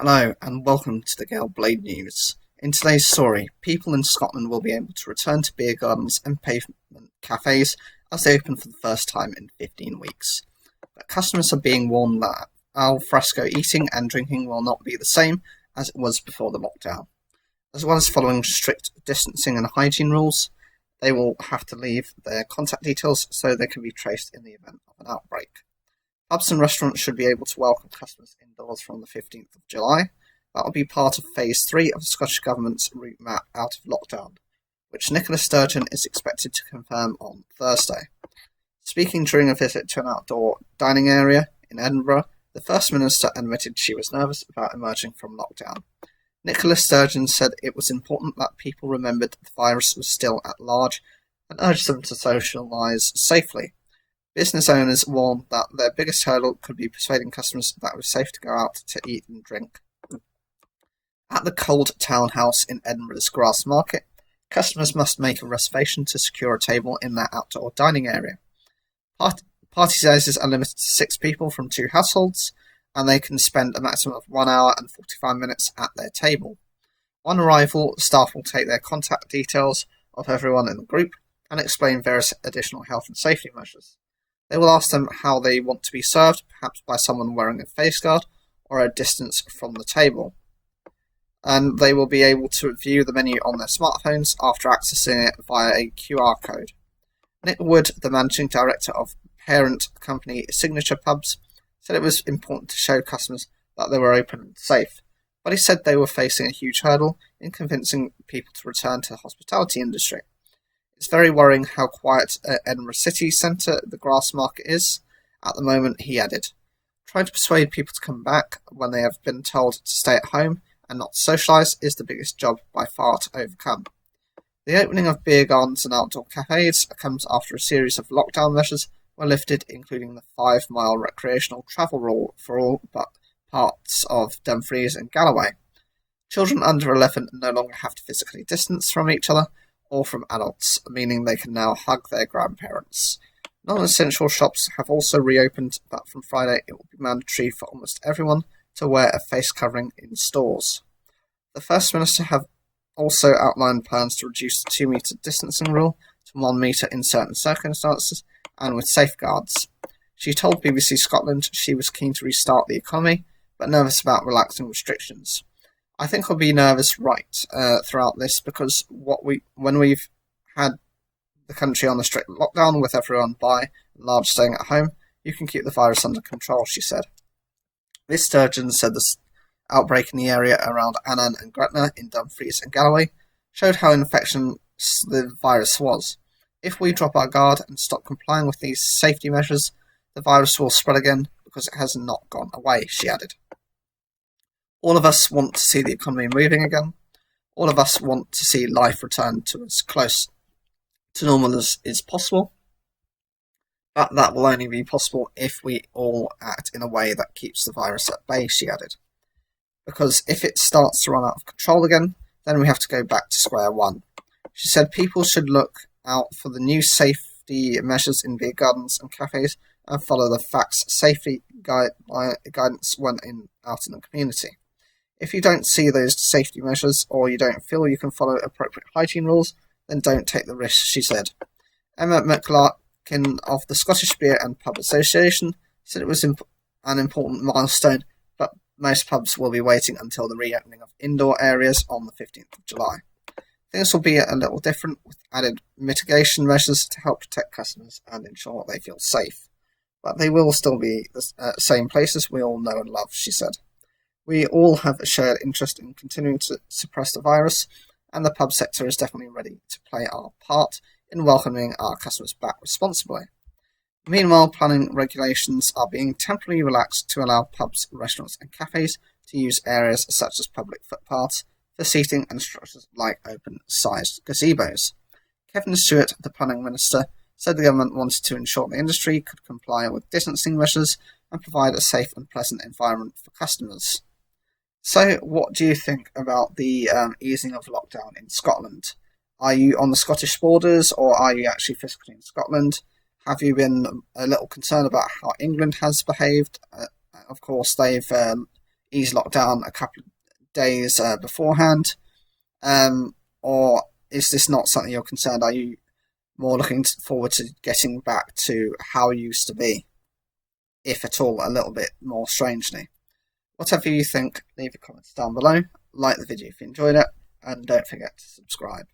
Hello and welcome to the Gale Blade News. In today's story, people in Scotland will be able to return to beer gardens and pavement cafes as they open for the first time in 15 weeks. But customers are being warned that al fresco eating and drinking will not be the same as it was before the lockdown. As well as following strict distancing and hygiene rules, they will have to leave their contact details so they can be traced in the event of an outbreak. Pubs and restaurants should be able to welcome customers indoors from the 15th of July. That will be part of Phase 3 of the Scottish Government's route map out of lockdown, which Nicola Sturgeon is expected to confirm on Thursday. Speaking during a visit to an outdoor dining area in Edinburgh, the First Minister admitted she was nervous about emerging from lockdown. Nicola Sturgeon said it was important that people remembered the virus was still at large and urged them to socialise safely. Business owners warned that their biggest hurdle could be persuading customers that it was safe to go out to eat and drink. At the Cold Town House in Edinburgh's Grassmarket, customers must make a reservation to secure a table in their outdoor dining area. Party sizes are limited to 6 people from 2 households, and they can spend a maximum of 1 hour and 45 minutes at their table. On arrival, staff will take their contact details of everyone in the group and explain various additional health and safety measures. They will ask them how they want to be served, perhaps by someone wearing a face guard or a distance from the table. And they will be able to view the menu on their smartphones after accessing it via a QR code. Nick Wood, the managing director of parent company Signature Pubs, said it was important to show customers that they were open and safe, but he said they were facing a huge hurdle in convincing people to return to the hospitality industry. It's very worrying how quiet Edinburgh city centre the Grassmarket is at the moment, he added. Trying to persuade people to come back when they have been told to stay at home and not socialise is the biggest job by far to overcome. The opening of beer gardens and outdoor cafes comes after a series of lockdown measures were lifted, including the 5-mile recreational travel rule for all but parts of Dumfries and Galloway. Children under 11 no longer have to physically distance from each other or from adults, meaning they can now hug their grandparents. Non-essential shops have also reopened, but from Friday it will be mandatory for almost everyone to wear a face covering in stores. The First Minister have also outlined plans to reduce the 2-metre distancing rule to 1 metre in certain circumstances and with safeguards. She told BBC Scotland she was keen to restart the economy, but nervous about relaxing restrictions. I think I'll be nervous throughout this because when we've had the country on a strict lockdown with everyone by and large staying at home, you can keep the virus under control, she said. Miss Sturgeon said the outbreak in the area around Annan and Gretna in Dumfries and Galloway showed how infectious the virus was. If we drop our guard and stop complying with these safety measures, the virus will spread again because it has not gone away, she added. All of us want to see the economy moving again. All of us want to see life return to as close to normal as is possible. But that will only be possible if we all act in a way that keeps the virus at bay, she added. Because if it starts to run out of control again, then we have to go back to square one. She said people should look out for the new safety measures in beer gardens and cafes and follow the facts safety guidance when out in the community. If you don't see those safety measures or you don't feel you can follow appropriate hygiene rules, then don't take the risk, she said. Emma McLarkin of the Scottish Beer and Pub Association said it was an important milestone, but most pubs will be waiting until the reopening of indoor areas on the 15th of July. Things will be a little different with added mitigation measures to help protect customers and ensure they feel safe. But they will still be the same places we all know and love, she said. We all have a shared interest in continuing to suppress the virus, and the pub sector is definitely ready to play our part in welcoming our customers back responsibly. Meanwhile, planning regulations are being temporarily relaxed to allow pubs, restaurants and cafes to use areas such as public footpaths for seating and structures like open-sized gazebos. Kevin Stewart, the Planning Minister, said the government wanted to ensure the industry could comply with distancing measures and provide a safe and pleasant environment for customers. So, what do you think about the easing of lockdown in Scotland? Are you on the Scottish borders, or are you actually physically in Scotland? Have you been a little concerned about how England has behaved? Of course, they've ease lockdown a couple of days beforehand? Or is this not something you're concerned? Are you more looking forward to getting back to how it used to be, if at all, a little bit more strangely? Whatever you think, leave your comments down below, like the video if you enjoyed it, and don't forget to subscribe.